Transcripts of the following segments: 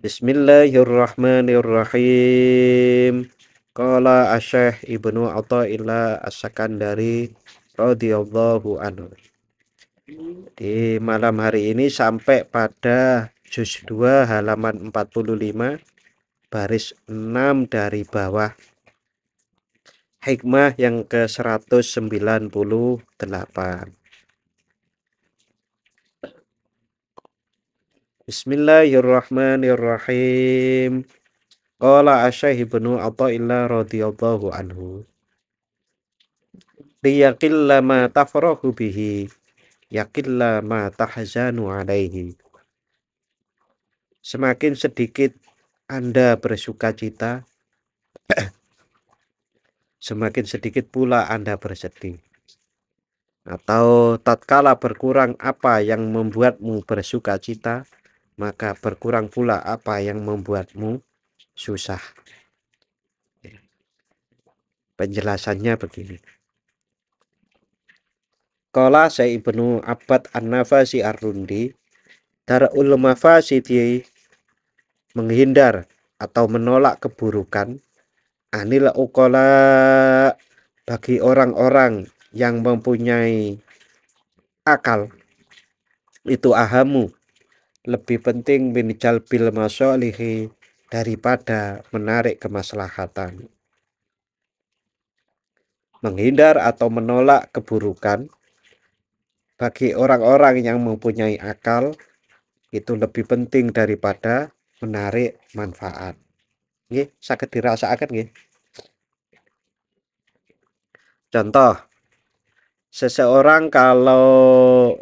Bismillahirrahmanirrahim. Qala Asy-Syaikh Ibnu Athaillah As-Sakandari radhiyallahu anhu. Di malam hari ini sampai pada juz 2 halaman 45 baris 6 dari bawah, hikmah yang ke-198. Bismillahirrahmanirrahim. Qala Asy-Syaikh Ibnu Athaillah radhiyallahu anhu. Liyaqilla ma tafrahu bihi, yaqilla ma tahzanu alaihi. Semakin sedikit Anda bersuka cita, semakin sedikit pula Anda bersedih. Atau tatkala berkurang apa yang membuatmu bersuka cita, maka berkurang pula apa yang membuatmu susah. Penjelasannya begini. Qala Syekh Ibnu Abbad An-Nafasi Ar-Rundi, Darul Mafasidi, menghindar atau menolak keburukan, anil uqala, bagi orang-orang yang mempunyai akal, itu ahamu, lebih penting min jalbil masalihi, daripada menarik kemaslahatan. Menghindar atau menolak keburukan bagi orang-orang yang mempunyai akal itu lebih penting daripada menarik manfaat. Nggih, saged dirasakaken nggih. Contoh, seseorang kalau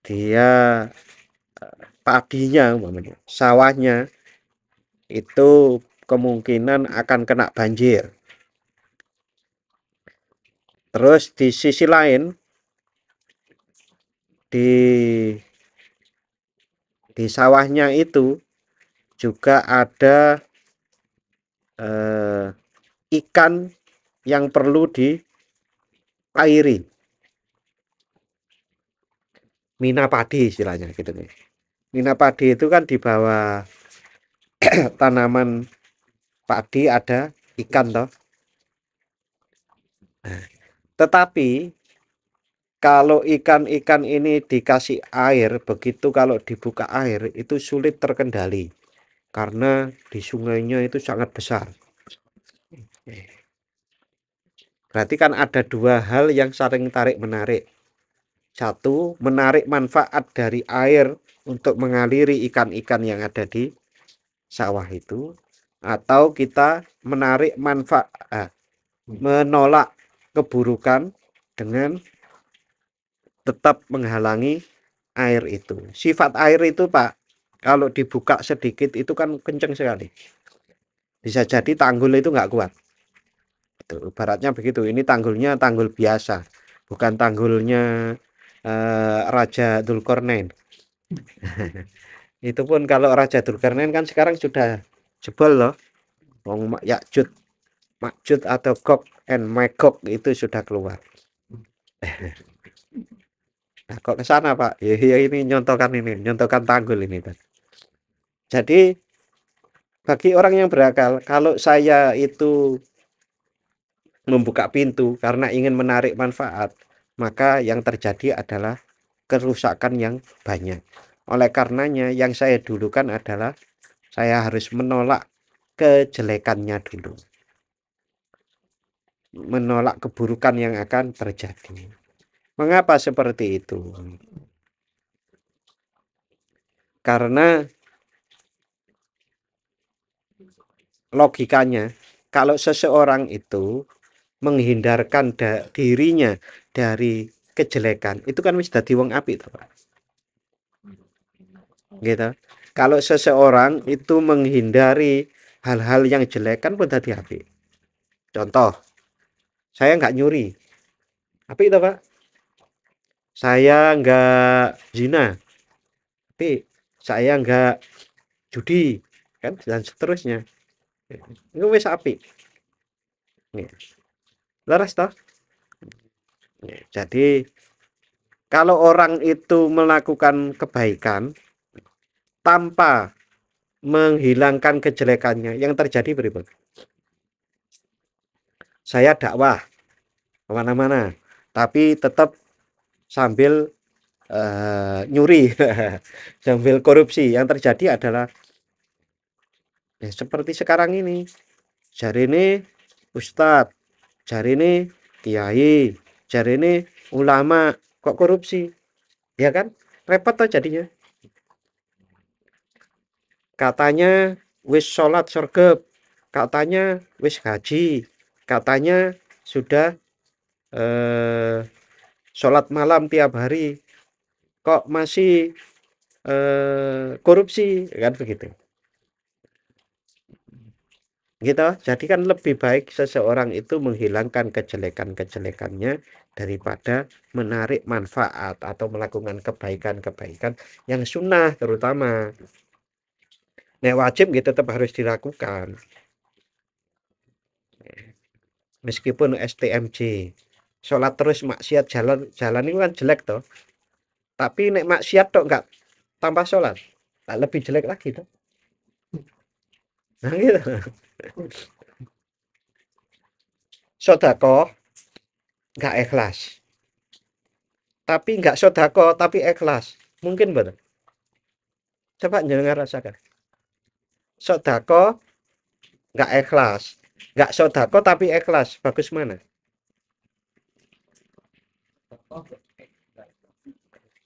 dia padinya, sawahnya itu kemungkinan akan kena banjir. Terus di sisi lain, di sawahnya itu juga ada ikan yang perlu diairi. Mina padi istilahnya gitu nih. Mina padi itu kan di bawah tanaman padi ada ikan toh. Tetapi kalau ikan-ikan ini dikasih air, begitu kalau dibuka air itu sulit terkendali karena di sungainya itu sangat besar. Berarti kan ada dua hal yang saling tarik-menarik. Satu, menarik manfaat dari air untuk mengaliri ikan-ikan yang ada di sawah itu, atau kita menarik manfaat, menolak keburukan dengan tetap menghalangi air itu. Sifat air itu, Pak, kalau dibuka sedikit itu kan kenceng sekali. Bisa jadi tanggul itu nggak kuat. Itu ibaratnya begitu. Ini tanggulnya tanggul biasa, bukan tanggulnya Raja Dzulkarnain. Itu pun kalau Raja Dzulkarnain kan sekarang sudah jebol loh. Wong Ya'jud, Ma'jud atau Gog and Magog itu sudah keluar. Nah, kok ke sana, Pak? Ya, ini nyontohkan tanggul ini, Pak. Jadi bagi orang yang berakal, kalau saya itu membuka pintu karena ingin menarik manfaat, maka yang terjadi adalah kerusakan yang banyak. Oleh karenanya yang saya dulukan adalah saya harus menolak kejelekannya dulu. Menolak keburukan yang akan terjadi. Mengapa seperti itu? Karena logikanya, kalau seseorang itu menghindarkan dirinya dari kejelekan, itu kan wis dadi wong apik to, Pak. Gitu. Kalau seseorang itu menghindari hal-hal yang jelek kan pun dadi apik. Contoh, saya nggak nyuri. Apik to, Pak? Saya nggak zina. Apik. Saya nggak judi, kan, dan seterusnya. Itu wis apik. Leres toh? Jadi kalau orang itu melakukan kebaikan, tanpa menghilangkan kejelekannya, yang terjadi berikut. Saya dakwah kemana-mana, tapi tetap sambil nyuri, sambil korupsi. Yang terjadi adalah ya, seperti sekarang ini. Jari ini ustadz, jari ini kiai, jari ini ulama, kok korupsi, ya kan? Repot tuh jadinya. Katanya wis sholat sergap, katanya wis haji, katanya sudah sholat malam tiap hari, kok masih korupsi, kan begitu. Gitu. Jadi kan lebih baik seseorang itu menghilangkan kejelekan-kejelekannya daripada menarik manfaat atau melakukan kebaikan-kebaikan yang sunnah terutama. Nah, wajib gitu tetap harus dilakukan. Meskipun STMJ. Sholat terus maksiat jalan itu kan jelek toh. Tapi nek maksiat tok enggak tanpa sholat, tak lebih jelek lagi toh. Nah, gitu. Sodako nggak ikhlas, tapi nggak sodako tapi ikhlas, mungkin betul. Coba jangan rasakan. Sodako nggak ikhlas, nggak sodako tapi ikhlas, bagus mana?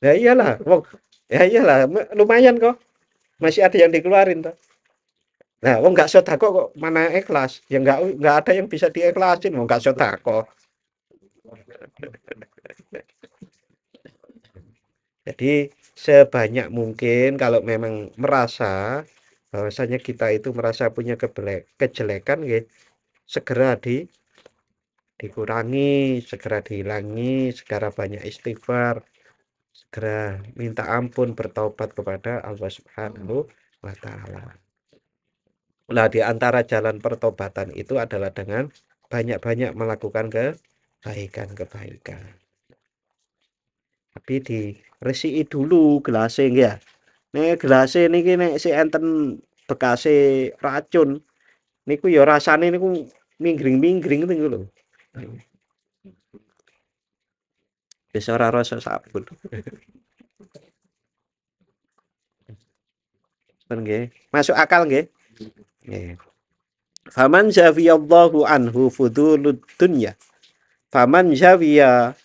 Ya iyalah, wong, ya iyalah, lumayan kok, masih ada yang dikeluarin toh. Nah, wong nggak sodako kok mana ikhlas? Ya nggak ada yang bisa diikhlasin, wong nggak sodako. Jadi sebanyak mungkin kalau memang merasa bahwasanya kita itu merasa punya kejelekan, ya, segera dikurangi, segera dihilangi, segera banyak istighfar, segera minta ampun, bertaubat kepada Allah Subhanahu wa Ta'ala. Nah, di antara jalan pertobatan itu adalah dengan banyak-banyak melakukan kebaikan-kebaikan. Tapi diresiki dulu gelasnya ya. Nek gelasnya niki nek si enten bekase racun niku ya rasane niku minggring-minggring niku lho. Wis ora rasa sabun. Pun nggih. Masuk akal nggih? Nggih. Faman zawiyallahu anhu fudulud dunya. Faman zawiya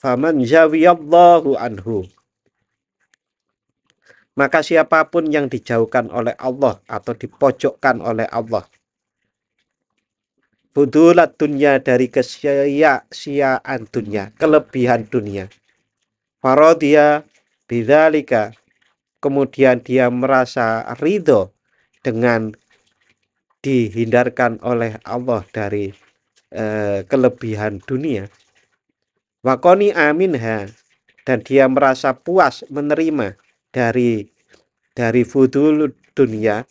faman zawiyallahu anhu. Maka siapapun yang dijauhkan oleh Allah atau dipojokkan oleh Allah, fudulat dunia dari kesia-siaan dunia, kelebihan dunia. Farodia bidzalika, kemudian dia merasa ridho dengan dihindarkan oleh Allah dari kelebihan dunia. Wakoni aminha, dan dia merasa puas menerima dari fudul dunia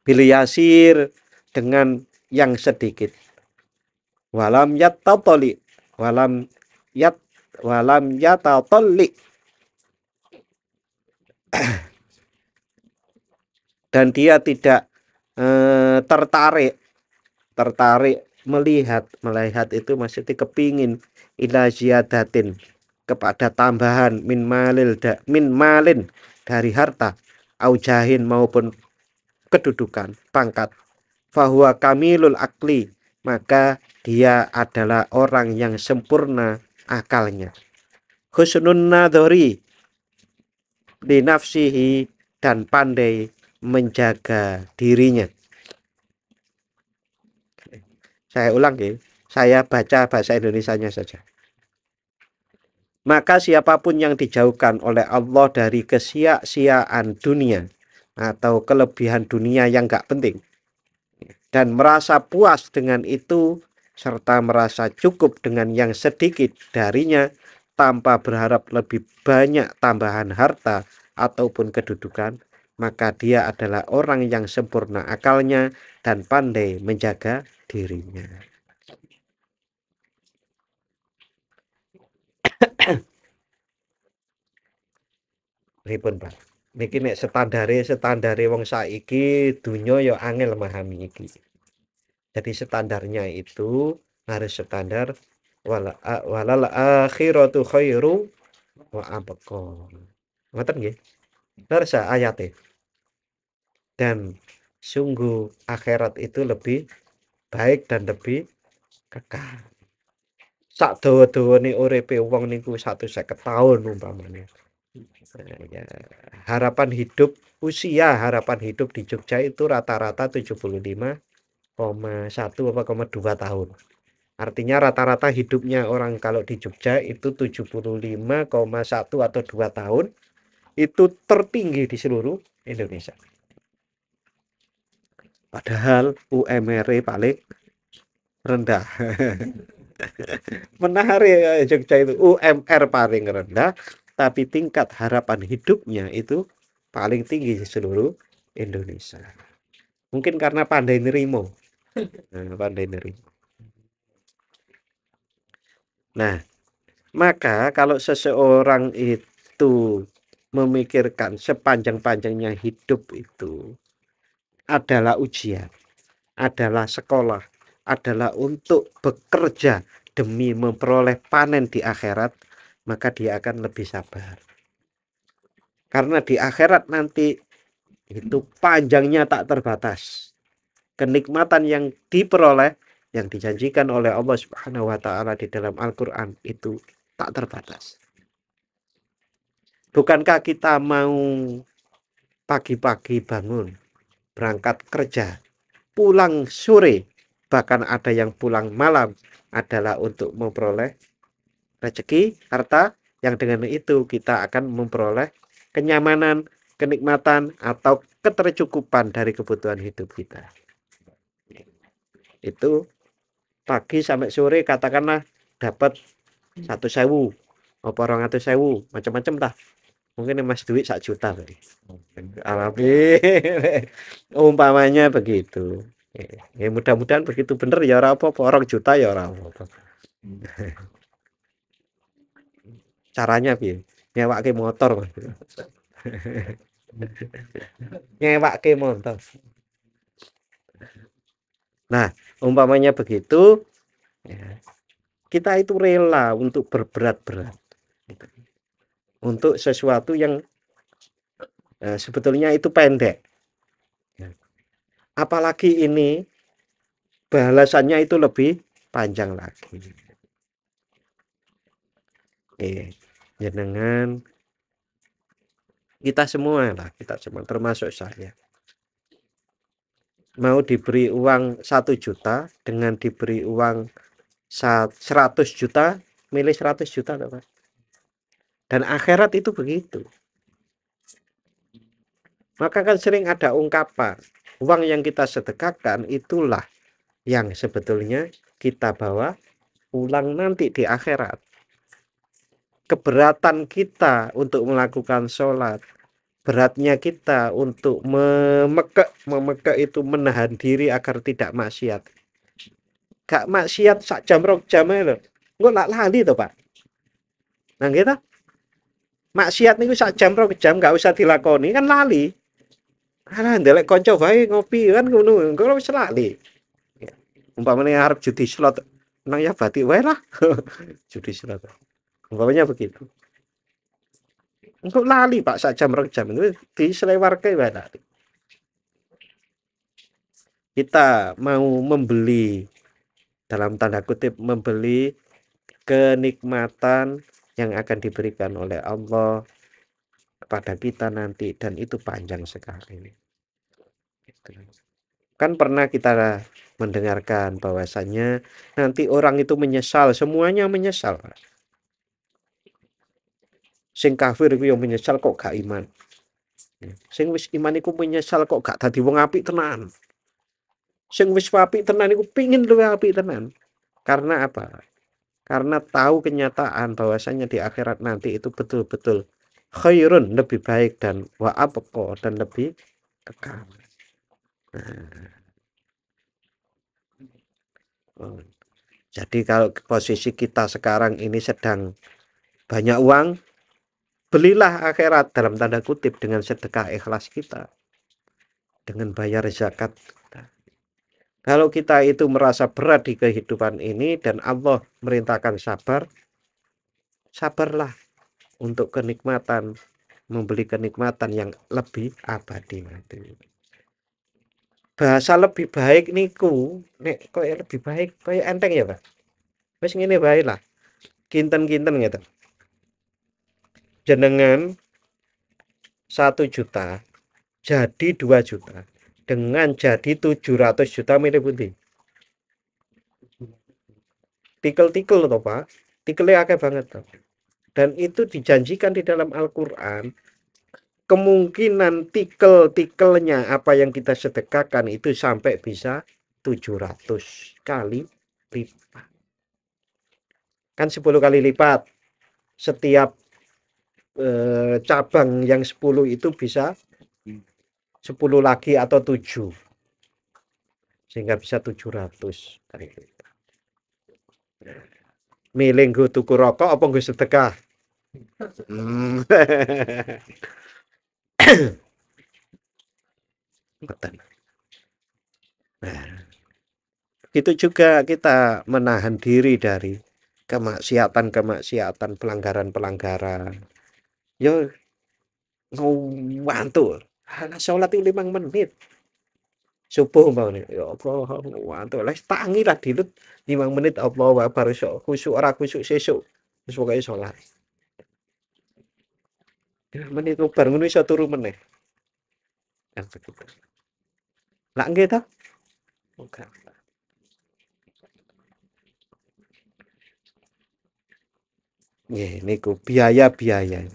bilyasir, dengan yang sedikit. Walam yatatoli, walam yat walam yatatoli, dan dia tidak tertarik melihat itu maksudnya kepingin ila ziyadatin, kepada tambahan min malin dari harta, aujahin maupun kedudukan pangkat, fahuwa kamilul akli, maka dia adalah orang yang sempurna akalnya, husnun nadhori linafsihi, dan pandai menjaga dirinya. Saya ulang ya, saya baca bahasa Indonesianya saja. Maka siapapun yang dijauhkan oleh Allah dari kesia-siaan dunia atau kelebihan dunia yang gak penting, dan merasa puas dengan itu, serta merasa cukup dengan yang sedikit darinya, tanpa berharap lebih banyak tambahan harta ataupun kedudukan, maka dia adalah orang yang sempurna akalnya dan pandai menjaga dirinya. Ribun, Pak. Niki nek standare wong saiki donya ya angel memahami iki. Jadi standarnya itu harus standar walal akhiratu khairu wa abqa. Ngoten nggih. Leres ayate. Dan sungguh akhirat itu lebih baik dan lebih kekal. Sak dawa-dawane uripe wong niku 150 tahun umpamane. Ya, harapan hidup di Jogja itu rata-rata 75,1 apa 2 tahun. Artinya rata-rata hidupnya orang kalau di Jogja itu 75,1 atau 2 tahun itu tertinggi di seluruh Indonesia. Padahal UMR paling rendah. Menarik Jogja itu UMR paling rendah, tapi tingkat harapan hidupnya itu paling tinggi di seluruh Indonesia. Mungkin karena pandai nerimo. Pandai nerimo. Nah, maka kalau seseorang itu memikirkan sepanjang-panjangnya hidup itu adalah ujian, adalah sekolah, adalah untuk bekerja demi memperoleh panen di akhirat, maka dia akan lebih sabar. Karena di akhirat nanti itu panjangnya tak terbatas. Kenikmatan yang diperoleh, yang dijanjikan oleh Allah Subhanahu wa taala di dalam Al-Qur'an itu tak terbatas. Bukankah kita mau pagi-pagi bangun, berangkat kerja, pulang sore, bahkan ada yang pulang malam adalah untuk memperoleh rezeki, harta, yang dengan itu kita akan memperoleh kenyamanan, kenikmatan, atau ketercukupan dari kebutuhan hidup kita. Itu pagi sampai sore katakanlah dapat 1.000 apa 200.000 macam-macam dah. Mungkin Mas duit 1 juta tadi. Alhamdulillah. Umpamanya begitu. Ya mudah-mudahan begitu bener ya ora apa-apa, 2 juta ya ora apa-apa. Caranya piye? Nyewake motor. Nyewake motor. Nah, umpamanya begitu, ya, kita itu rela untuk berberat-berat untuk sesuatu yang sebetulnya itu pendek. Apalagi ini balasannya itu lebih panjang lagi. Jenengan kita semua termasuk saya. Mau diberi uang 1 juta dengan diberi uang 100 juta, milih 100 juta Pak. Dan akhirat itu begitu. Maka kan sering ada ungkapan, uang yang kita sedekahkan itulah yang sebetulnya kita bawa pulang nanti di akhirat. Keberatan kita untuk melakukan sholat, beratnya kita untuk memekek itu menahan diri agar tidak maksiat. Gak maksiat sak jam rok jam lho. Engko lak lali to, Pak. Nah gitu. Maksiat niku sak jam rok jam gak usah dilakoni kan lali. Alah ndelek kanca wae ngopi kan ngono, engko wis lali. Umpamane arep judi slot, nang ya batik wae lah. Judi slot. Umpamanya begitu. Engko lali Pak sak jam rok jam itu diselewarke wae lali. Kita mau membeli dalam tanda kutip membeli kenikmatan yang akan diberikan oleh Allah kepada kita nanti dan itu panjang sekali. Kan pernah kita mendengarkan bahwasannya nanti orang itu menyesal, semuanya menyesal. Sing kafir iku yang menyesal kok gak iman. Sing wis iman iku menyesal kok gak dadi wong apik tenan. Sing wis apik tenan iku pingin luwih apik tenan. Karena apa? Karena tahu kenyataan bahwasanya di akhirat nanti itu betul-betul khairun, lebih baik dan wa abqa dan lebih kekal. Jadi kalau posisi kita sekarang ini sedang banyak uang, Belilah akhirat dalam tanda kutip dengan sedekah ikhlas kita, dengan bayar zakat kita. Kalau kita itu merasa berat di kehidupan ini dan Allah merintahkan sabar, sabarlah untuk kenikmatan, membeli kenikmatan yang lebih abadi nanti. Bahasa lebih baik niku, nek koyo lebih baik koyo enteng ya, Pak. Wis ngene bae lah. Kinten-kinten gitu. Jenengan 1 juta jadi 2 juta. Dengan jadi 700 juta milih pundi? Tikel-tikel toh, Pak. Tikelnya akeh banget toh. Dan itu dijanjikan di dalam Al-Qur'an, kemungkinan tikel-tikelnya apa yang kita sedekahkan itu sampai bisa 700 kali lipat. Kan 10 kali lipat. Setiap cabang yang 10 itu bisa 10 lagi atau 7. Sehingga bisa 700 kali lipat. Milih nggo tuku rokok apa nggo sedekah? Hmm. Nah, itu juga kita menahan diri dari kemaksiatan-kemaksiatan, pelanggaran-pelanggaran. Yo ngantuk. Salat 5 menit. Subuh umpamane. Ya Allah, ngantuk. Les tangi lah dilut 5 menit Allah baru sok khusyuk ora khusyuk sesuk. Wis pokoke salat. 5 menit bar ngono iso turu meneh. Kan begitu. Lah nggih ta? Oke. Nggih niku biaya-biaya.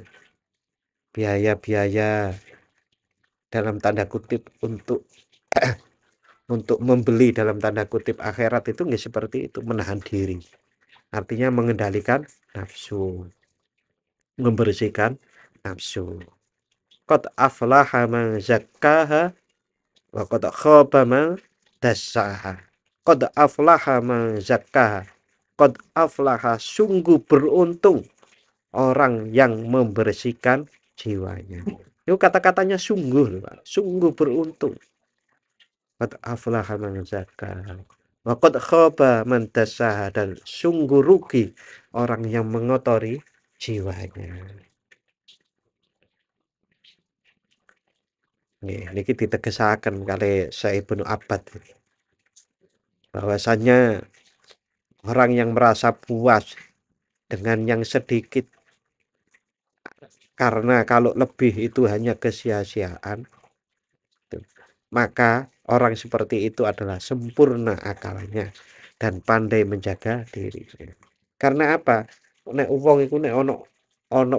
Biaya-biaya dalam tanda kutip untuk membeli dalam tanda kutip akhirat itu nggih seperti itu, menahan diri. Artinya mengendalikan nafsu, membersihkan nafsu. Qad aflaha man zakkaha wa qad khaba man dassaha. Qad aflaha man zakkaha. Qad aflaha, sungguh beruntung orang yang membersihkan jiwanya. Itu kata-katanya sungguh, Pak. Sungguh beruntung. Qad aflaha man zakkaha wa qad khaba man dassaha, dan sungguh rugi orang yang mengotori jiwanya. Niki ditegesaken kali Syekh Ibnu Abbad bahwasannya orang yang merasa puas dengan yang sedikit karena kalau lebih itu hanya kesia-siaan, maka orang seperti itu adalah sempurna akalnya dan pandai menjaga diri. Karena apa? Nek wong iku nek ono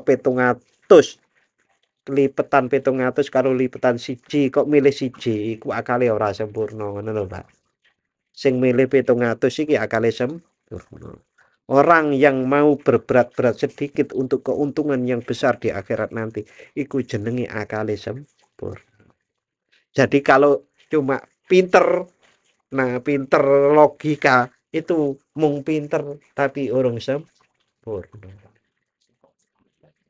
700 lipetan 700 karo lipetan siji kok milih siji iku akale ora sempurna ngono lho, Pak. Sing milih 700 iki akale sempurna. Orang yang mau berberat-berat sedikit untuk keuntungan yang besar di akhirat nanti, iku jenenge akale sempurna. Jadi kalau cuma pinter, nah pinter logika itu mung pinter tapi urung sempurna.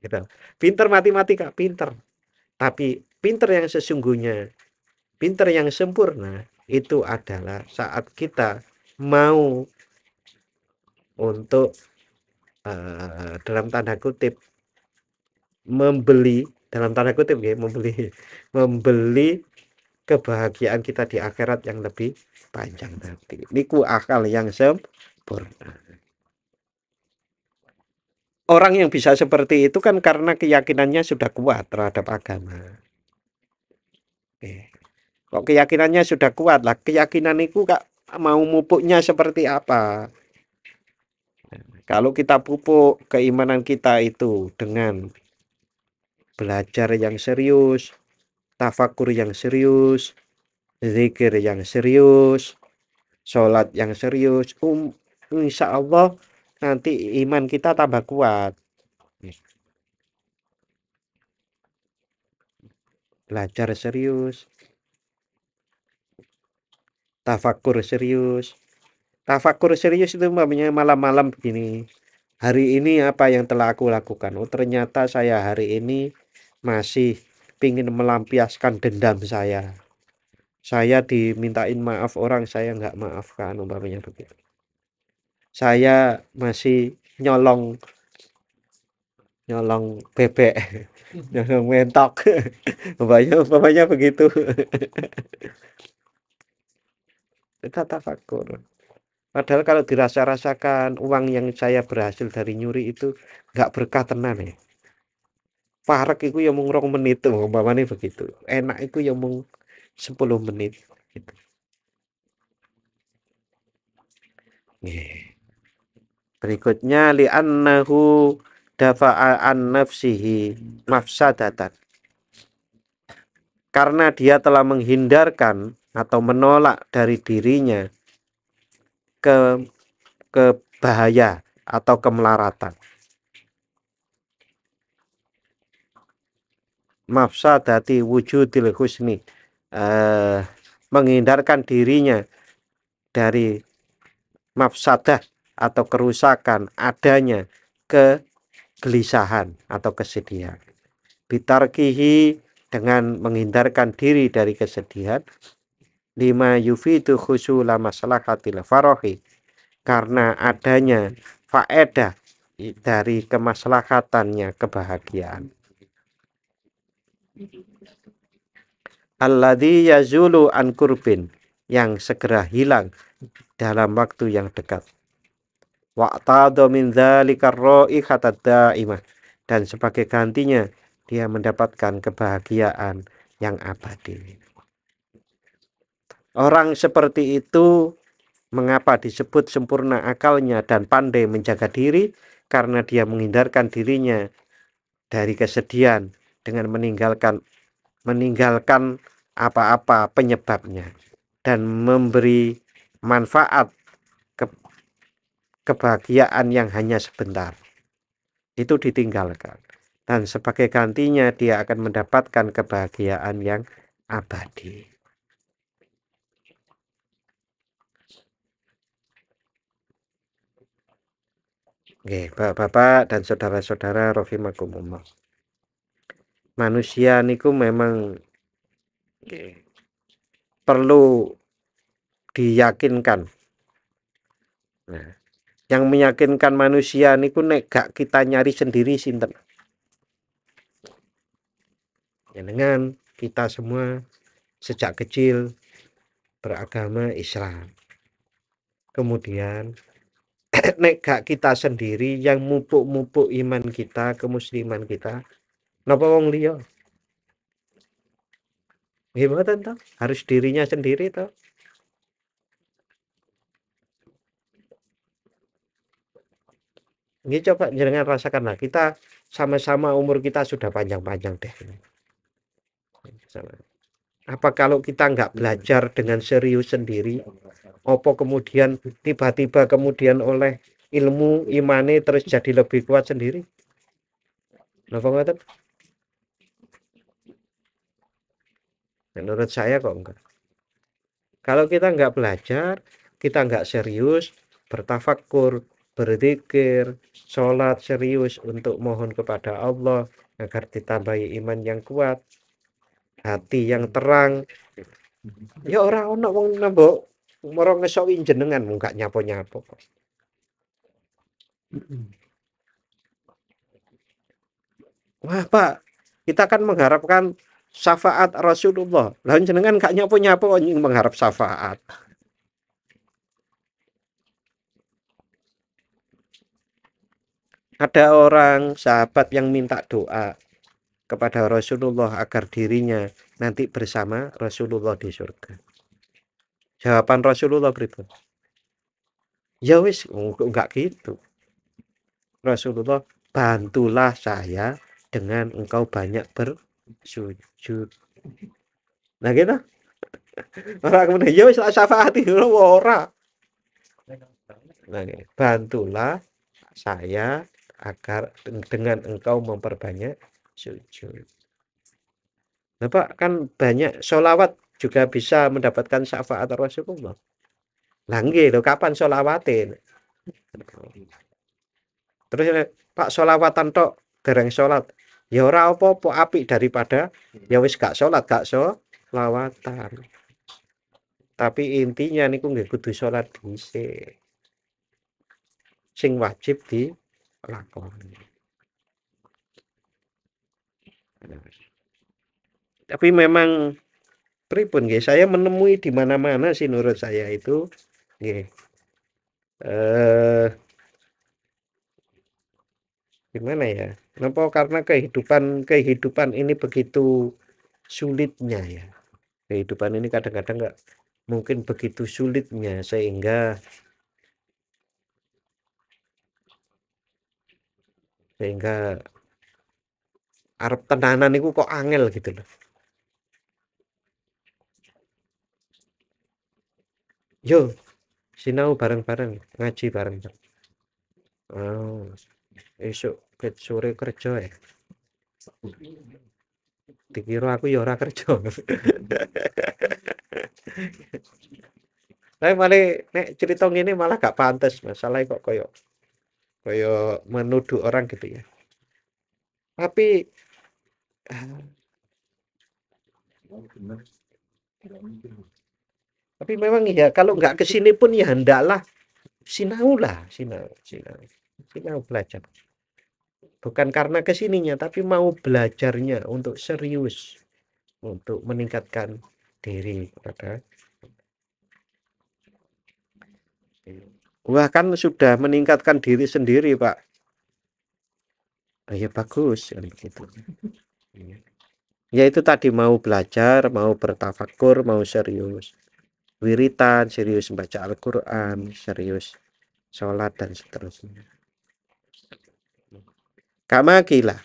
Gitu. Pinter matematika, pinter. Tapi pinter yang sesungguhnya, pinter yang sempurna itu adalah saat kita mau untuk dalam tanda kutip membeli, dalam tanda kutip ya, membeli kebahagiaan kita di akhirat yang lebih panjang nanti. Niku akal yang sempurna. Orang yang bisa seperti itu kan karena keyakinannya sudah kuat terhadap agama. Oke. Kok keyakinannya sudah kuat lah, keyakinan itu kak mau mupuknya seperti apa? Kalau kita pupuk keimanan kita itu dengan belajar yang serius, tafakur yang serius, zikir yang serius, sholat yang serius, insya Allah nanti iman kita tambah kuat. Belajar serius, tafakur serius. Tafakur serius itu malamnya malam-malam begini. Hari ini apa yang telah aku lakukan? Oh, ternyata saya hari ini masih ingin melampiaskan dendam saya. Saya dimintain maaf orang, saya nggak maafkan, umpamanya begitu. Saya masih nyolong nyolong bebek, nyolong mentok, umpamanya begitu. Kita tafakur. Padahal kalau dirasa-rasakan uang yang saya berhasil dari nyuri itu nggak berkah tenan ya. Parek iku ya mung 2 menit umpamane begitu. Enak iku ya mung 10 menit gitu. Nggih. Berikutnya li'annahu dafa'a an nafsihi mafsadatan. Karena dia telah menghindarkan atau menolak dari dirinya ke bahaya atau kemelaratan. Mafsadati wujudil husni. Menghindarkan dirinya dari mafsadah atau kerusakan adanya kegelisahan atau kesedihan. Bitarkihi, dengan menghindarkan diri dari kesedihan, lima yufidu khusula maslahatil farohi, karena adanya faedah dari kemaslahatannya kebahagiaan. Alladzi yazulu an kurbin, yang segera hilang dalam waktu yang dekat. Wa'tadha min dzalika ra'ihatad daimah, dan sebagai gantinya dia mendapatkan kebahagiaan yang abadi. Orang seperti itu mengapa disebut sempurna akalnya dan pandai menjaga diri? Karena dia menghindarkan dirinya dari kesedihan dengan meninggalkan apa-apa penyebabnya dan memberi manfaat kebahagiaan yang hanya sebentar. Itu ditinggalkan. Dan sebagai gantinya dia akan mendapatkan kebahagiaan yang abadi. Oke, Bapak-bapak dan saudara-saudara rahimakumullah. Manusia niku memang perlu diyakinkan. Nah, yang meyakinkan manusia niku nek gak kita nyari sendiri sinten. Ya, dengan kita semua sejak kecil beragama Islam. Kemudian nek gak kita sendiri yang mupuk-mupuk iman kita, kemusliman kita, napa wong liya? Nggih mboten toh? Harus dirinya sendiri toh. Nggih, coba jenengan rasakanlah, kita sama-sama umur kita sudah panjang-panjang deh. Apa kalau kita nggak belajar dengan serius sendiri, apa kemudian tiba-tiba kemudian oleh ilmu imane terus jadi lebih kuat sendiri? Napa ngoten? Menurut saya kok enggak. Kalau kita nggak belajar, kita nggak serius, bertafakur, berzikir, sholat serius untuk mohon kepada Allah agar ditambahi iman yang kuat, hati yang terang. Ya ora ono wong nembok mara ngesoki jenengan mung gak nyapo-nyapo kok. Wah, Pak, kita kan mengharapkan syafaat Rasulullah. Lah jenengan gak nyapo-nyapo nying mengharap syafaat. Ada orang sahabat yang minta doa kepada Rasulullah agar dirinya nanti bersama Rasulullah di surga. Jawaban Rasulullah berikut. Ya wis, enggak gitu. Rasulullah, bantulah saya dengan engkau banyak bersujud. Nah gitu. Orang kemudian ya wis syafaati ora. Nah, bantulah saya agar dengan engkau memperbanyak sujud. Nah, Pak, kan banyak sholawat juga bisa mendapatkan syafaat Rasulullah. Lah nggih lho, kapan sholawatin? Terus Pak sholawatan tok dereng sholat. Ya ora apa-apa apik daripada ya wis gak sholat, gak sholawatan. Tapi intinya niku nggih kudu sholat dhisik. Sing wajib dilakoni. Tapi memang pripun nggih, saya menemui di mana-mana sih menurut saya itu nggih. Eh Gimana ya? Kenapa? Karena kehidupan ini begitu sulitnya ya. Kehidupan ini kadang-kadang nggak mungkin begitu sulitnya sehingga arep tenanan niku kok angel gitu loh. Yo, sinau bareng-bareng, ngaji bareng. Oh, esuk sore kerja ya. Dikira aku ya ora kerja. Tapi malah nek cerita ngene malah gak pantes, masalahnya kok koyo koyo menuduh orang gitu ya. Tapi tapi memang ya kalau nggak ke sini pun ya hendaklah sinau lah, sinau, sinau, sinau belajar. Bukan karena kesininya, tapi mau belajarnya untuk serius, untuk meningkatkan diri kepada. Wah kan sudah meningkatkan diri sendiri Pak. Ah, ya bagus kan begitu. Ya itu tadi mau belajar, mau bertafakur, mau serius. Wiritan, serius membaca Al-Quran, serius sholat dan seterusnya. Kama gila.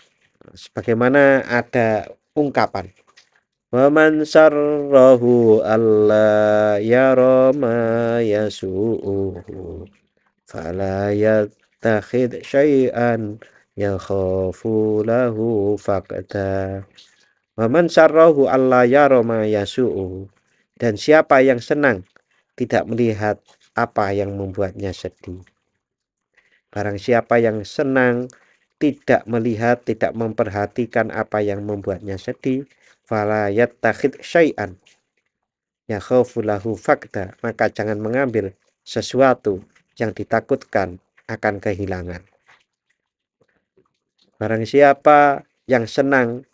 Sebagaimana ada ungkapan. Waman sarrahu alla yara ma yasu'uhu fala yattakhid syai'an yakhafu lahu faqda. Waman sarrahu alla yara ma yasu'uhu, dan siapa yang senang tidak melihat apa yang membuatnya sedih. Barang siapa yang senang tidak melihat, tidak memperhatikan apa yang membuatnya sedih, fala yattakhid syai'an yakhafu lahu faqda, maka jangan mengambil sesuatu yang ditakutkan akan kehilangan. Barang siapa yang senang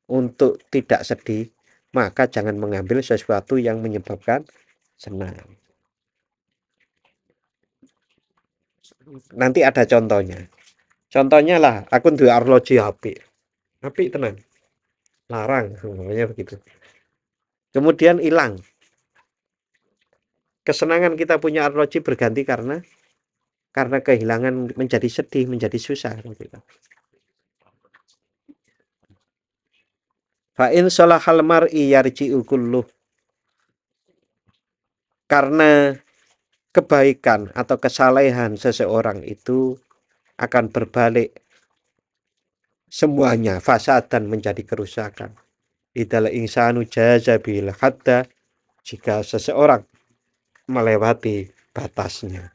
untuk tidak sedih, maka jangan mengambil sesuatu yang menyebabkan senang. Nanti ada contohnya. Contohnya lah, aku duwe arloji apik. Apik tenan. Larang, namanya begitu. Kemudian hilang. Kesenangan kita punya arloji berganti karena kehilangan, menjadi sedih, menjadi susah gitu. Fa in salahal mar'i yarji'u kulluh. Karena kebaikan atau kesalehan seseorang itu akan berbalik semuanya fasad dan menjadi kerusakan. Idal insanu jazabil hatta, jika seseorang melewati batasnya.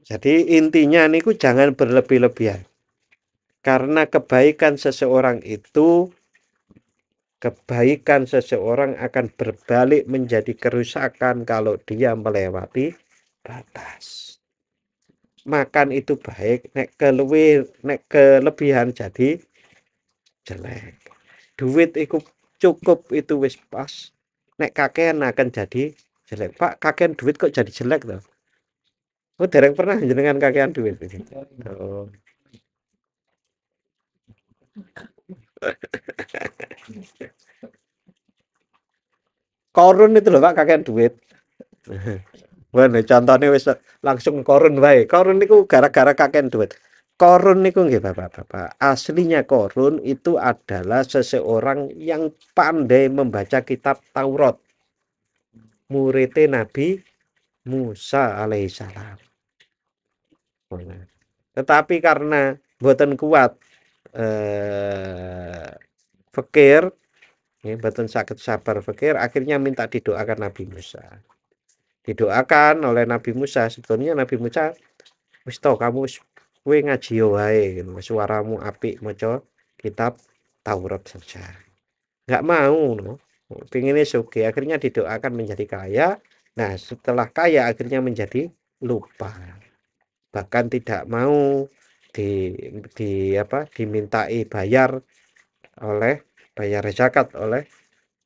Jadi intinya niku jangan berlebih-lebihan. Karena kebaikan seseorang akan berbalik menjadi kerusakan kalau dia melewati batas. Makan itu baik, nek kelebihan jadi jelek. Duit itu cukup, itu wis pas. Nek kakean akan jadi jelek. Pak, kakean duit kok jadi jelek loh. Oh, dereng pernah jenengan kakean duit. Oh. Korun itu loh Pak, kakean duit. Wah, contohnya wis langsung korun wae. Korun niku gara-gara kakean duit. Korun niku nggih Bapak-bapak. Aslinya Korun itu adalah seseorang yang pandai membaca kitab Taurat. Muridnya Nabi Musa alaihissalam. Tetapi karena boten kuat fikir, boten sakit sabar fikir, akhirnya minta didoakan Nabi Musa. Didoakan oleh Nabi Musa. Sebetulnya Nabi Musa wis to kamu kowe ngaji wae gitu. Suaramu apik maca kitab Taurat saja. Nggak mau no. Pengennya sugih, akhirnya didoakan menjadi kaya. Nah, setelah kaya akhirnya menjadi lupa. Bahkan tidak mau dimintai bayar zakat oleh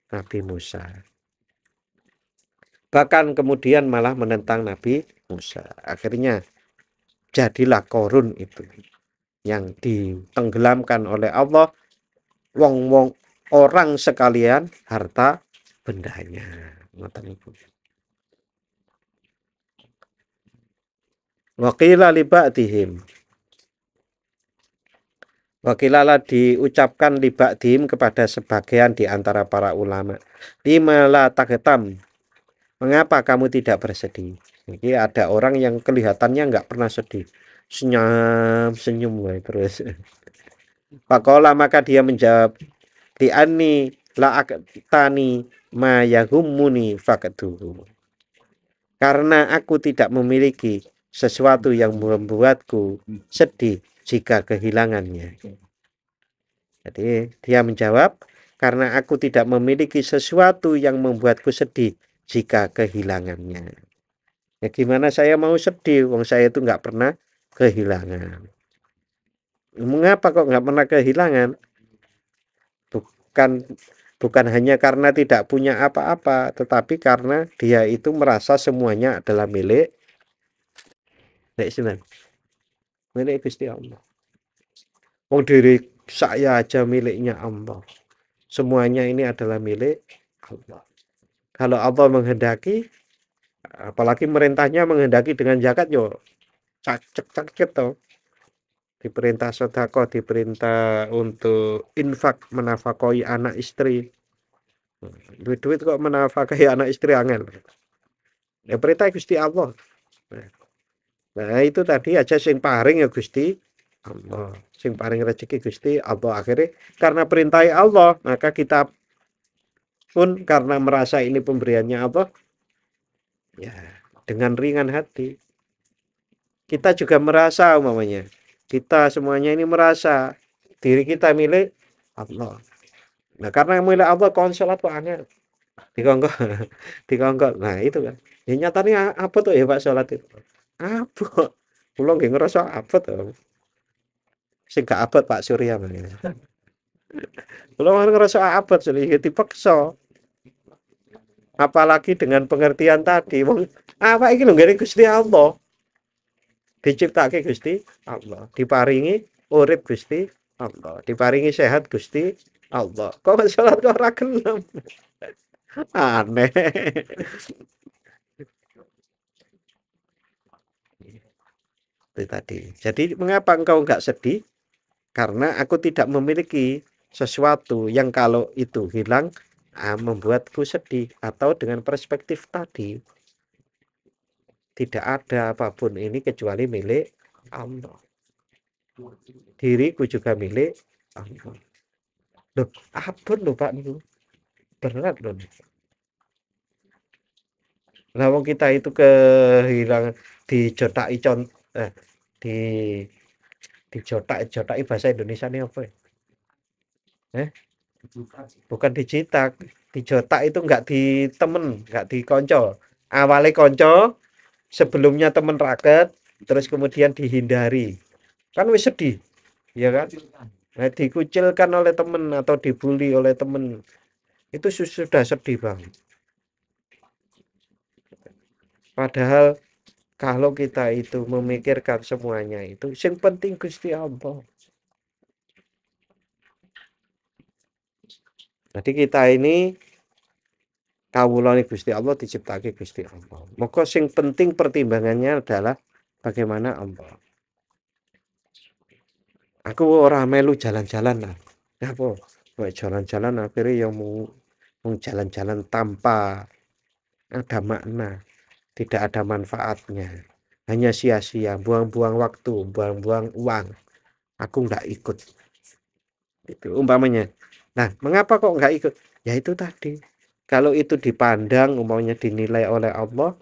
Nabi Musa. Bahkan kemudian malah menentang Nabi Musa. Akhirnya jadilah Korun itu yang ditenggelamkan oleh Allah, wong-wong orang sekalian harta bendanya. Waqila libatihim. Wakilala diucapkan libatihim kepada sebagian di antara para ulama. Lima la tagetam. Mengapa kamu tidak bersedih? Jadi ada orang yang kelihatannya nggak pernah sedih. Senyum terus. Pakola maka dia menjawab, li'anni la'aktani ma yahummuni faqduhu. Karena aku tidak memiliki sesuatu yang membuatku sedih jika kehilangannya. Jadi dia menjawab, karena aku tidak memiliki sesuatu yang membuatku sedih jika kehilangannya. Ya gimana saya mau sedih, wong saya itu nggak pernah kehilangan. Mengapa kok nggak pernah kehilangan? Bukan hanya karena tidak punya apa-apa, tetapi karena dia itu merasa semuanya adalah milik Gusti Allah. Wong diri saya aja miliknya Allah. Semuanya ini adalah milik Allah. Kalau Allah menghendaki, apalagi merintahnya menghendaki dengan zakat, yo cak toh. Diperintah sedekah, diperintah untuk infak menafkahi anak istri. Duit kok menafkahi anak istri angel. Ya perintah Gusti Allah. Nah, itu tadi aja sing paring ya Gusti Allah. Sing paring rezeki Gusti Allah. Akhirnya karena perintah Allah, maka kita pun karena merasa ini pemberiannya Allah, ya dengan ringan hati. Kita juga merasa umpamanya. Kita semuanya ini merasa diri kita milik Allah. Nah, karena milik Allah konsolat kok angel. Dikongkol. Dikongkol. Nah, itu kan. Ya nyatanya apa tuh ya Pak salat itu? Apa? Kula nggih ngerasa apa tuh. Sing gak abot Pak Surya. Kula ngerasa abot sih dipaksa. Apalagi dengan pengertian tadi, wong apa iki lho ngene Gusti Allah. Diciptake Gusti Allah, diparingi urip Gusti Allah, diparingi sehat Gusti Allah. Kok salat kok ora gelem? Aneh. Itu tadi. Jadi mengapa engkau enggak sedih? Karena aku tidak memiliki sesuatu yang kalau itu hilang membuatku sedih, atau dengan perspektif tadi tidak ada apapun ini kecuali milik Allah. Diriku juga milik Allah. Loh, abot loh Pak niku. Berat loh. Lah wong kita itu kehilangan dijotaki di dijotaki bahasa Indonesia ini apa ya? Bukan dicetak, dijotak itu enggak di temen, enggak di konco. Awalnya konco, sebelumnya temen raket, terus kemudian dihindari. Kan wis sedih, ya kan? Nah, dikucilkan oleh temen atau dibully oleh temen. Itu sudah sedih Bang. Padahal kalau kita itu memikirkan semuanya itu, yang penting Gusti Allah. Jadi kita ini kawulane Gusti Allah diciptake Gusti Allah. Maka sing penting pertimbangannya adalah bagaimana Allah. Aku ora melu jalan-jalan lah. Apa? Jalan-jalan akhirnya yang mau jalan-jalan tanpa ada makna, tidak ada manfaatnya. Hanya sia-sia, buang-buang waktu, buang-buang uang. Aku nggak ikut. Itu umpamanya. Nah, mengapa kok nggak ikut? Ya itu tadi. Kalau itu dipandang, umpamanya dinilai oleh Allah,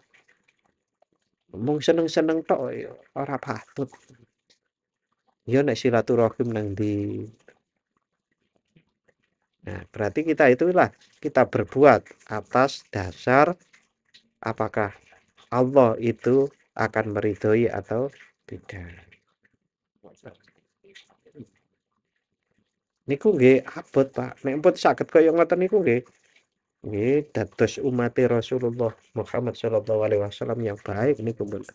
Mung seneng-seneng tok ya ora patut. Ya nek silaturahim nang ndi. Nah, berarti kita itulah kita berbuat atas dasar apakah Allah itu akan meridhoi atau tidak. Niku nggih abot, Pak. Nek pun saged kaya ngoten niku nggih dados umat Rasulullah Muhammad sallallahu alaihi wasallam yang baik niku mboten.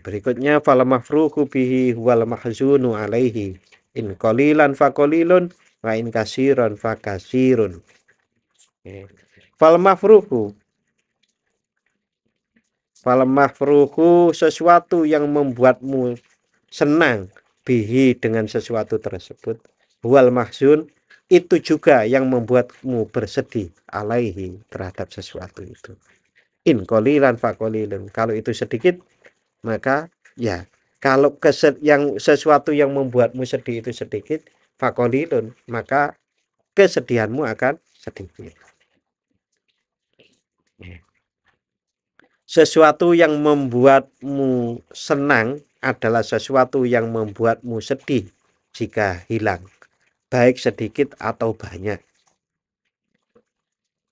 Berikutnya fal mafruqu bihi wal mahzunu alaihi in qalilan fa qalilun wa in kasiran fa kasirun. Fal mafruqu sesuatu yang membuatmu senang bihi dengan sesuatu tersebut wal mahzun itu juga yang membuatmu bersedih alaihi terhadap sesuatu itu. In qalilan fa qalilun. Kalau itu sedikit maka ya kalau yang sesuatu yang membuatmu sedih itu sedikit fakolilun maka kesedihanmu akan sedikit. Sesuatu yang membuatmu senang adalah sesuatu yang membuatmu sedih jika hilang, baik sedikit atau banyak.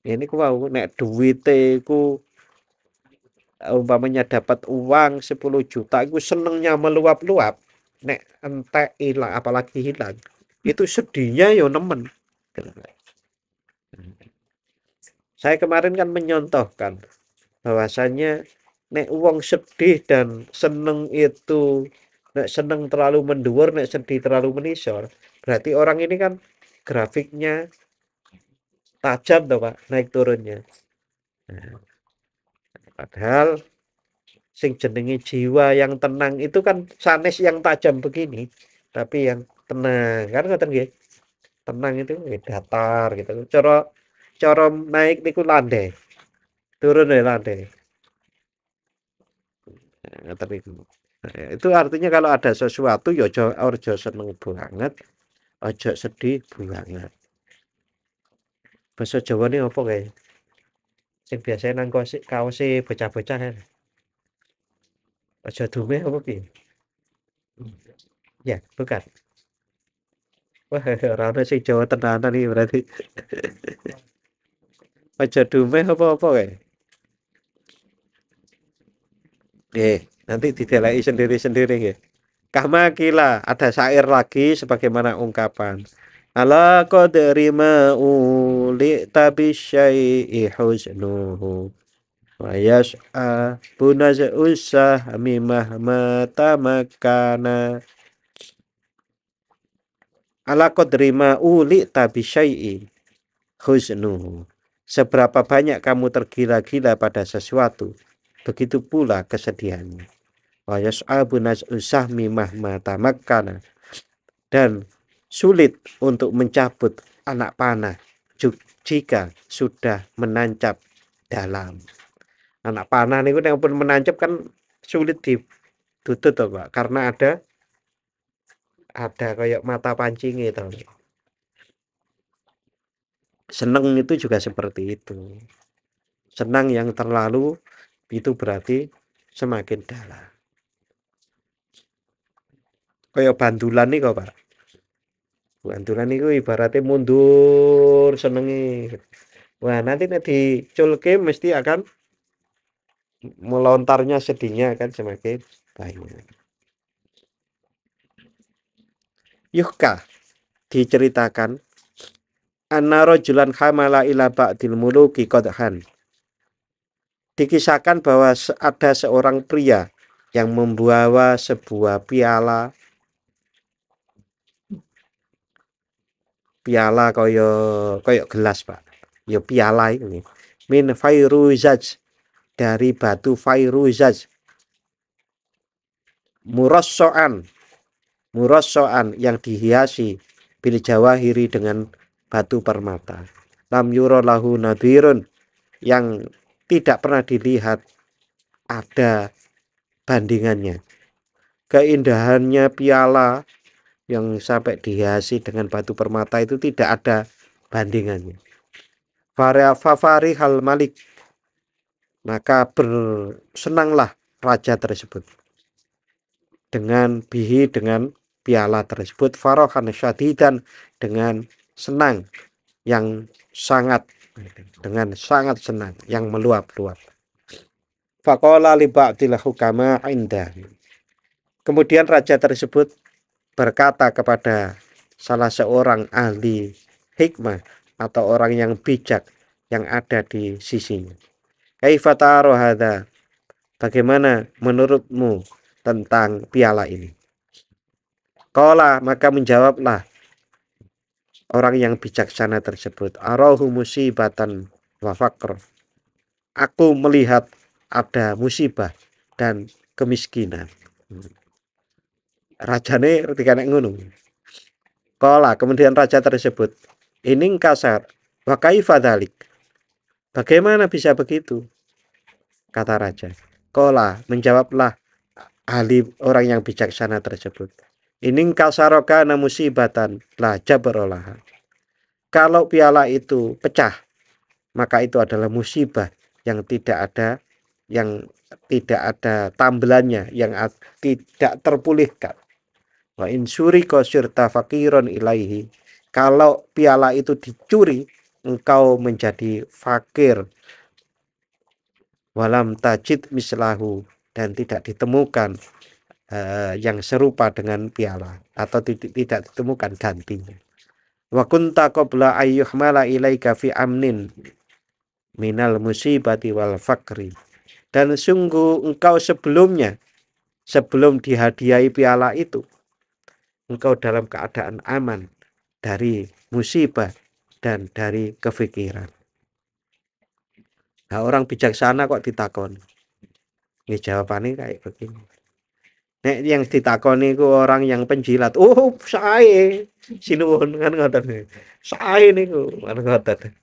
Ini ku mau nek duwite ku umpamanya dapat uang 10 juta itu senengnya meluap-luap, nek entek hilang apalagi hilang itu sedihnya ya nemen. Saya kemarin kan menyontohkan bahwasannya nek uang sedih dan seneng itu nek seneng terlalu menduur, nek sedih terlalu menisor, berarti orang ini kan grafiknya tajam toh Pak, naik turunnya. Nah, padahal sing jenenge jiwa yang tenang itu kan sanes yang tajam begini, tapi yang tenang kan ngoten nggih. Tenang itu datar gitu. Cara cara naik niku landai, turun ya landai. Nah, ngoten niku. Nah, itu artinya kalau ada sesuatu ya ojo seneng banget, ojo sedih banget. Basa Jawane apa kae? Sing biasane nang kaose bocah-bocah kan. Ojo dumeh apa piye? Ya, bukan. Wah, ora ono sing Jawa tenanan iki berarti. Ojo dumeh apa-apa kae. Nanti didelai sendiri-sendiri nggih. Kama kila ada syair lagi sebagaimana ungkapan. Ala qadri ma uli tabi syai'i huznuhu wa yas'a bunaz usah mimah tamakkana. Ala qadri ma uli tabi syai'i huznuhu. Seberapa banyak kamu tergila-gila pada sesuatu, begitu pula kesedihannya. Wa yas'a bunaz usah mimah tamakkana. Dan sulit untuk mencabut anak panah jika sudah menancap dalam. Anak panah niku nek pun menancap kan sulit ditutup toh, Pak, karena ada kayak mata pancingnya itu. Seneng itu juga seperti itu. Senang yang terlalu itu berarti semakin dalam. Kayak bandulan nih kok, Pak. Bandulan itu ibaratnya mundur senengi. Wah, nanti nek diculke mesti akan melontarnya sedihnya akan semakin banyak. Yuhka diceritakan anna rajulan hamala ila ba'dil muluki qadhan. Dikisahkan bahwa ada seorang pria yang membawa sebuah piala koyo gelas, Pak. Ya piala ini. Min fairuzaj dari batu fairuzaj murassoan yang dihiasi bil jawahiri dengan batu permata. Lam yura lahu nadhirun yang tidak pernah dilihat ada bandingannya. Keindahannya piala yang sampai dihiasi dengan batu permata itu tidak ada bandingannya. Fafari hal malik Maka bersenanglah raja tersebut dengan piala tersebut, farahan syadidan, dengan senang yang sangat, dengan sangat senang yang meluap-luap. Faqala li ba'dil hukama indah. Kemudian raja tersebut berkata kepada salah seorang ahli hikmah atau orang yang bijak yang ada di sisinya. Kaifa taro hadza? Bagaimana menurutmu tentang piala ini? Qala, maka menjawablah orang yang bijaksana tersebut, arahu musibatan wa faqr. Aku melihat ada musibah dan kemiskinan. Rajane ketika nek ngono. Qala, kemudian raja tersebut, ining kasar, wa kaifa dzalik? Bagaimana bisa begitu? Kata raja. Qala, menjawablah ahli orang yang bijaksana tersebut. Ining kasaroka na musibatan la jabarolah. Kalau piala itu pecah, maka itu adalah musibah yang tidak ada tambelannya, yang tidak terpulihkan. Wa insuri qasyirta faqiron ilaihi. Kalau piala itu dicuri, engkau menjadi fakir. Walam tajid mislahu, dan tidak ditemukan yang serupa dengan piala, atau tidak ditemukan gantinya. Wa kunta qabla ayyuhmala ilaika fi amnin minal musibati wal fakri. Dan sungguh engkau sebelumnya, sebelum dihadiahi piala itu, engkau dalam keadaan aman dari musibah dan dari kefikiran. Nah, orang bijaksana kok ditakon. Ini jawabannya kayak begini. Nek yang ditakoni ku orang yang penjilat. Oh, sae. Sinuwun kan ngoten. Sae niku kan ngoten.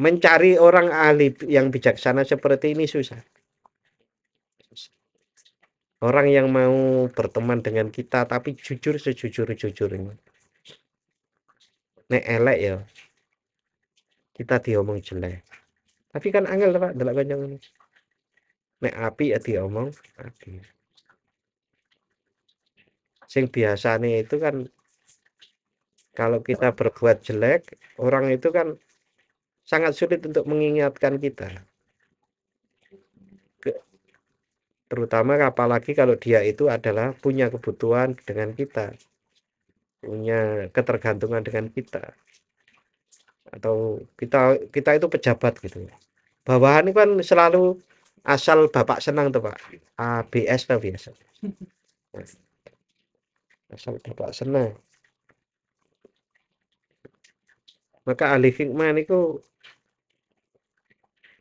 Mencari orang ahli yang bijaksana seperti ini susah. Orang yang mau berteman dengan kita tapi jujur sejujur-jujurnya. Nek elek ya kita diomong jelek. Tapi kan angel Pak, delok kanjeng ini. Nek api ya diomong api. Sing biasane itu kan kalau kita berbuat jelek, orang itu kan sangat sulit untuk mengingatkan kita. Terutama apalagi kalau dia itu adalah punya kebutuhan dengan kita, punya ketergantungan dengan kita, atau kita itu pejabat gitu. Bawahan ini kan selalu asal bapak senang tuh Pak, ABS lah biasa. Asal bapak senang. Maka ahli hikmah niku,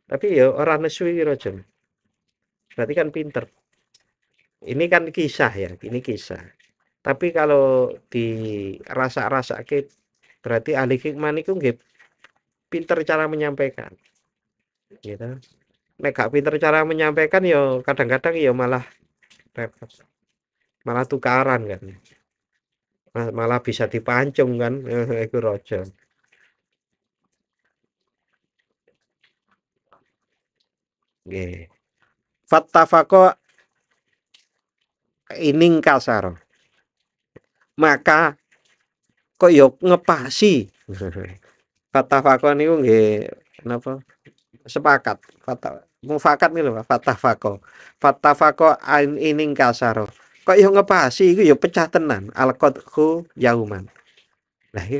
tapi ya orang nesu iki Raja. Berarti kan pinter. Ini kan kisah ya, ini kisah. Tapi kalau dirasa-rasake berarti ahli hikmah niku nggih pinter cara menyampaikan. Gitu. Nek gak pinter cara menyampaikan ya kadang-kadang ya malah repot. Malah tukaran kan. Malah bisa dipancung kan iku Raja. Nggih. Fattafaqo ining kasar. Maka kok yo ngepasi. Fattafaqo niku nggih napa? Sepakat. Mufakat nih lho, fattafaqo ining kasar. Kok yo ngepasi iku yo pecah tenan. Alqadhu yauman. Lah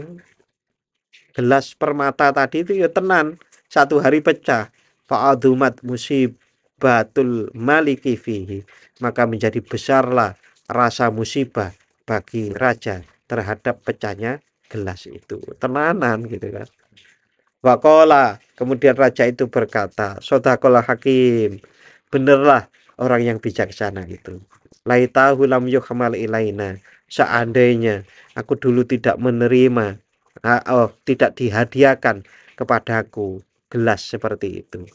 gelas permata tadi itu ya tenan, satu hari pecah. Fa'adumat musibatul maliki fihi, maka menjadi besarlah rasa musibah bagi raja terhadap pecahnya gelas itu. Tenanan gitu kan. Waqala, kemudian raja itu berkata, Sodaqallah hakim, benerlah orang yang bijaksana itu. Laitahu lam yuhmal ilaina, seandainya aku dulu tidak menerima, tidak dihadiahkan kepadaku gelas seperti itu.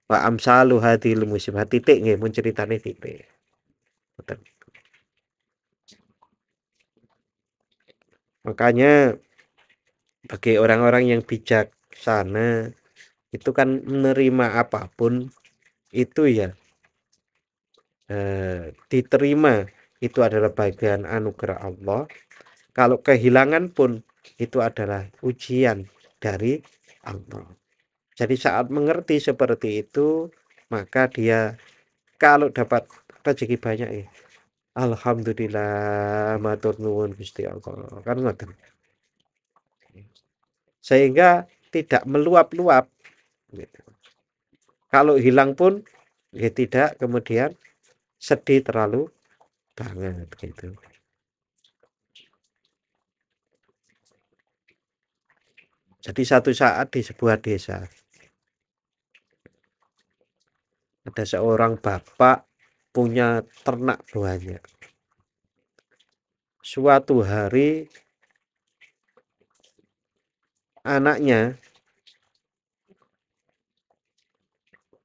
Wa amsalu hadil musibah, titik nggih mun ceritane titik. Makanya Bagi orang-orang yang bijaksana itu kan menerima apapun itu ya diterima, itu adalah bagian anugerah Allah. Kalau kehilangan pun itu adalah ujian dari Allah. Jadi saat mengerti seperti itu, maka dia kalau dapat rezeki banyak ya, alhamdulillah matur nuwun Gusti Allah. Kan ngoten. Sehingga tidak meluap-luap gitu. Kalau hilang pun ya tidak kemudian sedih terlalu banget gitu. Jadi satu saat di sebuah desa ada seorang bapak punya ternak banyak. Suatu hari anaknya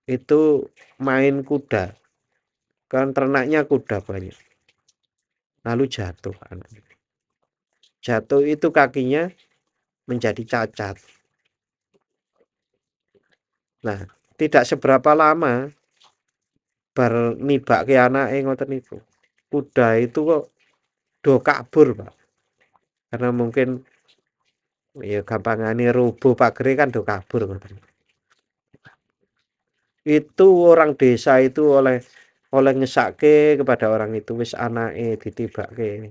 itu main kuda, kan ternaknya kuda banyak. Lalu jatuh anaknya. Jatuh itu kakinya menjadi cacat. Nah, tidak seberapa lama bar nibake anake ngoten niku. Kuda itu kok do kabur, Pak. Karena mungkin ya gampangane rubuh pagere kan do kabur ngoten. Itu orang desa itu oleh ngesake kepada orang itu wis anake ditibake.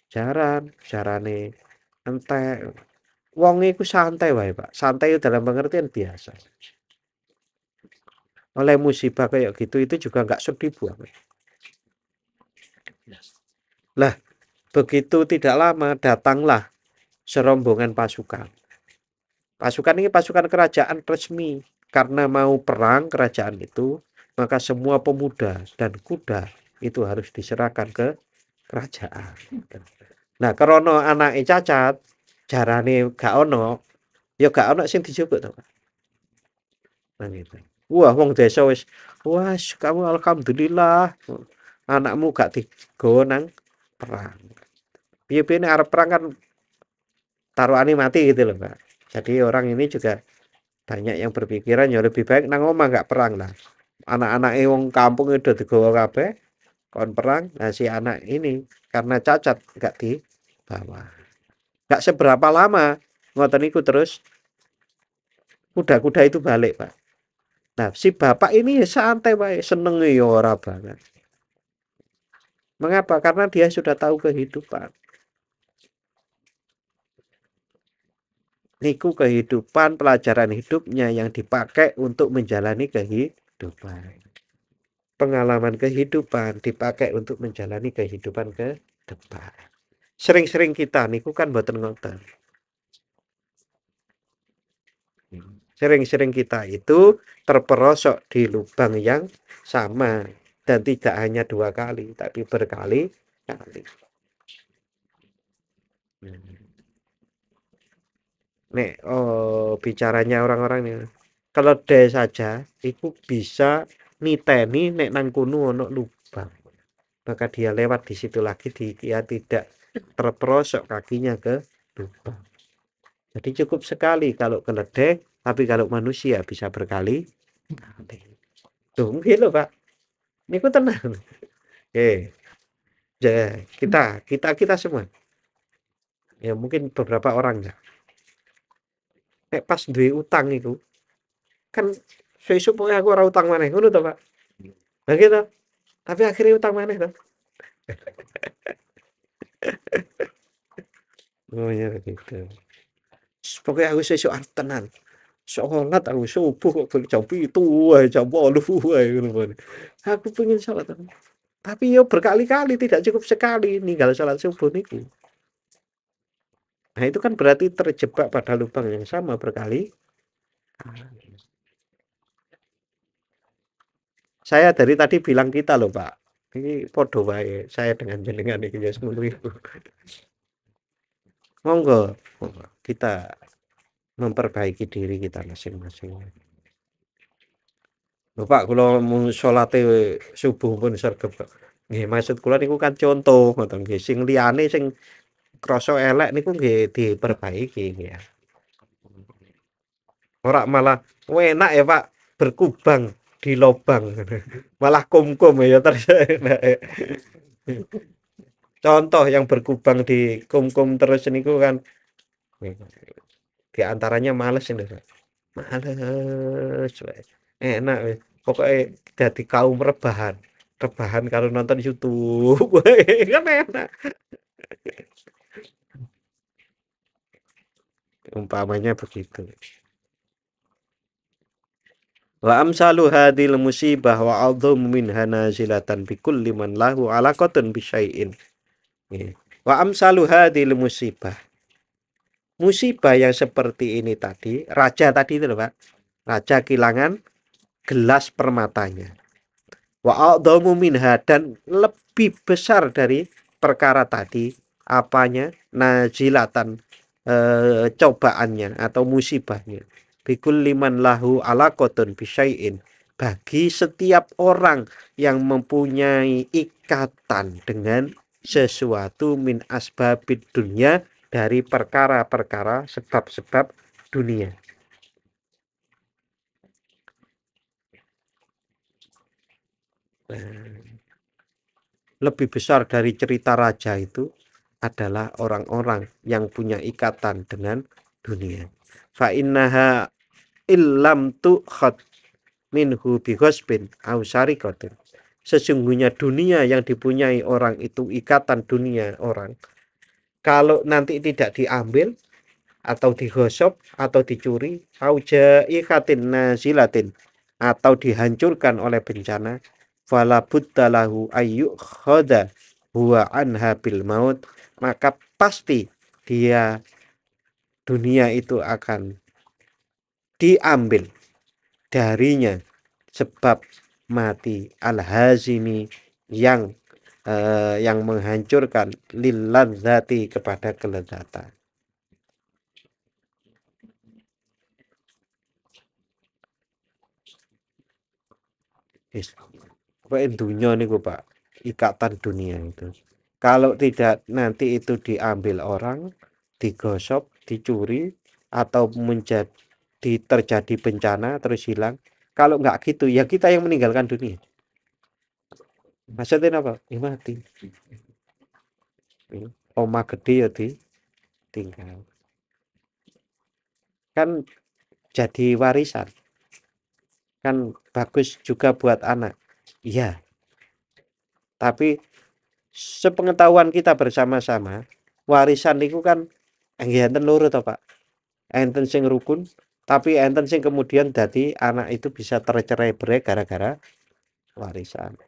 Jaran, jarane entek. Wong iku santai wae, Pak. Santai dalam pengertian biasa. Oleh musibah kayak gitu itu juga nggak sedih buang. Lah, begitu tidak lama datanglah serombongan pasukan. Pasukan ini pasukan kerajaan resmi. Karena mau perang kerajaan itu, maka semua pemuda dan kuda itu harus diserahkan ke kerajaan. Nah, karena anake cacat, jarane gak ono, ya gak ono sing dijupuk to. Nah, gitu. Wah, wong desa wis, wah, kamu alhamdulillah anakmu gak digawa nang perang. Piye-piye nek arep perang kan taruhane mati gitu loh, Pak. Jadi orang ini juga banyak yang berpikiran ya lebih baik nang omah gak perang lah. Anak-anake wong kampung udah digawa kabeh kon perang. Nah, si anak ini karena cacat gak dibawa. Gak seberapa lama ngoten niku terus kuda-kuda itu balik, Pak. Nah, si bapak ini ya santai wae, seneng ya ora banget. Mengapa? Karena dia sudah tahu kehidupan. Niku kehidupan, pelajaran hidupnya yang dipakai untuk menjalani kehidupan. Pengalaman kehidupan dipakai untuk menjalani kehidupan ke depan. Sering-sering kita niku kan mboten ngoten. Sering-sering kita itu terperosok di lubang yang sama dan tidak hanya 2 kali, tapi berkali-kali. Nek bicaranya orang-orang nih, keledai saja itu bisa niteni nek nang kono ono lubang. Maka dia lewat di situ lagi dia tidak terperosok kakinya ke lubang. Jadi cukup sekali kalau keledai, tapi kalau manusia bisa berkali-kali. Tuh, mungkin loh, Pak. Niku tenang. Oke, kita semua. Ya mungkin beberapa orang ya. Nek pas duwe utang itu kan sesuk pokoke aku ora utang maneh ngono to, Pak. Lah gitu. Tapi akhirnya utang maneh to. Oh ya gitu. Pokoknya aku sesuk arep tenan. Sholat aku subuh kok balik jam 7 wae, jam 8 wae ngono wae. Aku pengen sholat. Tapi yo berkali-kali tidak cukup sekali ninggal sholat subuh niku. Nah, itu kan berarti terjebak pada lubang yang sama berkali. Saya dari tadi bilang kita loh, Pak. Ini podo wae saya dengan jenengan iki ya ngono iku. Monggo, monggo kita memperbaiki diri kita masing-masing. Lho Pak, kula mung salate subuh pun sregep kok. Nggih, maksud kula niku kan contoh ngoten nggih. Sing liyane sing krasa elek niku nggih diperbaiki nggih ya. Ora malah enak ya Pak berkubang di lobang malah kumkum ya terus. Contoh yang berkubang di kumkum terus niku kan di antaranya males ini Pak. Males wae. Enak wis. Pokoke dadi kaum rebahan. Rebahan kalau nonton YouTube kan enak. Umpamanya begitu. Wa amsalu hadhil musibah wa a'dhamu minha nazilatan bi kulli man lahu alaqatun bi syai'in. Nggih. Wa amsalu hadhil musibah. Musibah yang seperti ini tadi, raja tadi itu loh, Pak. Raja kehilangan gelas permatanya. Wa a'dhamu minha dan lebih besar dari perkara tadi apanya? Nazilatan cobaannya atau musibahnya. Bikul liman lahu alaqatun bisyai'in bagi setiap orang yang mempunyai ikatan dengan sesuatu min asbabid dunia dari perkara-perkara sebab-sebab dunia. Lebih besar dari cerita raja itu adalah orang-orang yang punya ikatan dengan dunia. Fa innaha illam tu'khad minhu bi ghasbin aw syarikatin. Sesungguhnya dunia yang dipunyai orang itu ikatan dunia orang. Kalau nanti tidak diambil atau digosok atau dicuri, au jaihatin nazilatin atau dihancurkan oleh bencana, fala buddalahu ayyukhadha huwa anha bil maut, maka pasti dia dunia itu akan diambil darinya sebab mati al-hazimi yang menghancurkan lilladzati kepada kelezatan. Pokoknya dunia nih Pak, ikatan dunia itu. Kalau tidak nanti itu diambil orang, digosok, dicuri, atau menjadi terjadi bencana terus hilang. Kalau nggak gitu, ya kita yang meninggalkan dunia. Maksudnya apa? Ya mati. Oma gede ya ditinggal. Kan jadi warisan. Kan bagus juga buat anak. Iya. Tapi sepengetahuan kita bersama-sama, warisan itu kan enten loro to, Pak. Enten sing rukun, tapi enten sing kemudian dadi anak itu bisa tercerai-berai gara-gara warisan.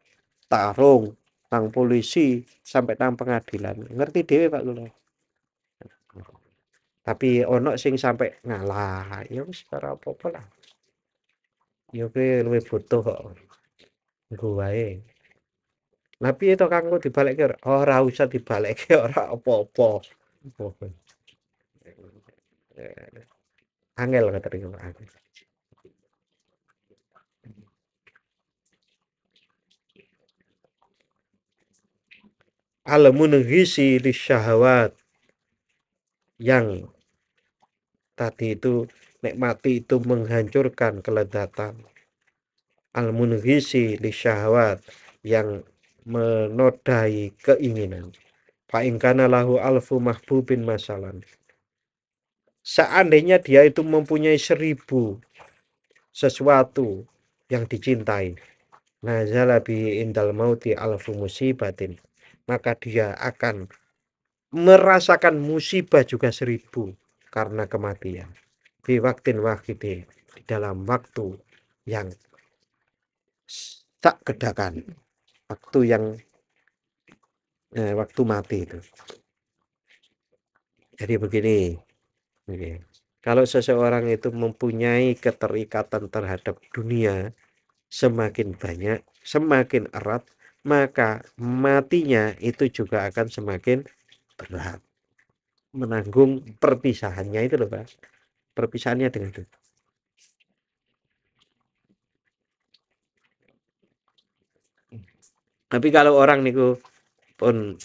Tarung nang polisi sampai nang pengadilan. Ngerti dhewe Pak kula. Tapi ono sing sampai ngalah, ya wis ora apa-apa lah. Ya kowe luwih butuh kok. Nggo wae. Lah piye to kanggo dibalekke ora usah dibalekke ora apa-apa. Angel keterima angel. Al-munghisi lisyahawat yang tadi itu nek mati itu menghancurkan kelezatan. Al-munghisi lisyahawat yang menodai keinginan. Fa in kana lahu alfu mahbubin masalan. Seandainya dia itu mempunyai 1000 sesuatu yang dicintai, nazala bi indal mauti alfu musibatin, maka dia akan merasakan musibah juga 1000 karena kematian. Fi waktin wahidin, di dalam waktu yang tak kedakan, waktu yang waktu mati itu. Jadi begini, kalau seseorang itu mempunyai keterikatan terhadap dunia semakin banyak, semakin erat, maka matinya itu juga akan semakin berat. Menanggung perpisahannya itu loh Pak. Perpisahannya dengan itu. Tapi kalau orang niku pun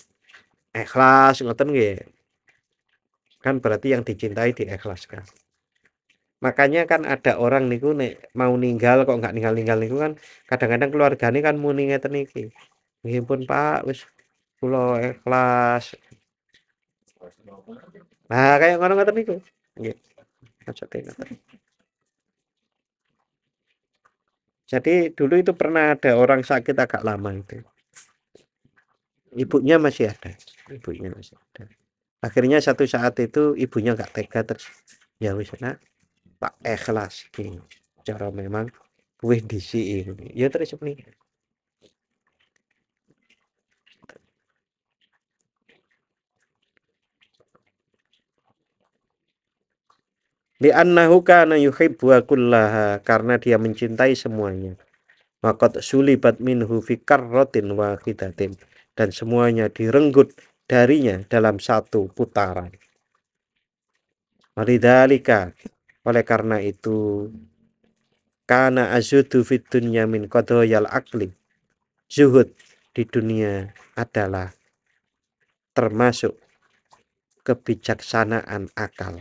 ikhlas ngoten nggih, kan berarti yang dicintai diikhlaskan. Makanya kan ada orang niku nek mau ninggal kok nggak ninggal-ninggal niku kan kadang-kadang keluargane kan muni ngeten iki. Nggih pun Pak, wis kula ikhlas. Nah, kayak ngono-ngoten niku. Nggih, aja kayak ngoten. Jadi dulu itu pernah ada orang sakit agak lama itu. Ibunya masih ada. Ibunya masih ada. Akhirnya satu saat itu ibunya nggak tega terus ya wis nak tak ikhlas iki. Cara memang kuwi disiki. Ya terus muni. Li'annahu kana yuhibbu kullaha karena dia mencintai semuanya. Maqad sulibat minhu fi karratin wahidatin dan semuanya direnggut darinya dalam satu putaran. Walidzalika oleh karena itu kana azudu fid dunya min qadayal akli. Zuhud di dunia adalah termasuk kebijaksanaan akal.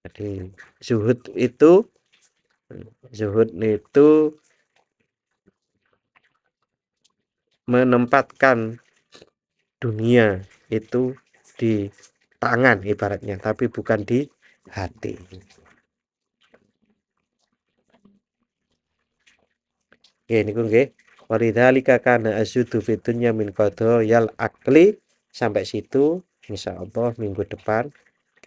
Jadi zuhud itu menempatkan dunia itu di tangan ibaratnya, tapi bukan di hati. Nggih niku nggih. Walidzalika kana asyudu fitunya min qadayal akli. Sampai situ insyaallah minggu depan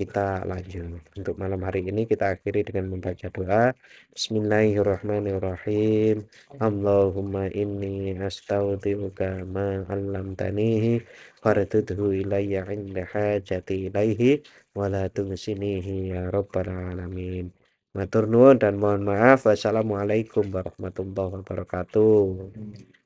kita lanjut. Untuk malam hari ini kita akhiri dengan membaca doa. Bismillahirrahmanirrahim. Allahumma inni astaghfiruka ma 'allamtanihi fartudhu ilayya 'inda hajati ilaihi wa la tunsinihi ya rabbal alamin. Matur nuwun dan mohon maaf. Wassalamualaikum warahmatullahi wabarakatuh.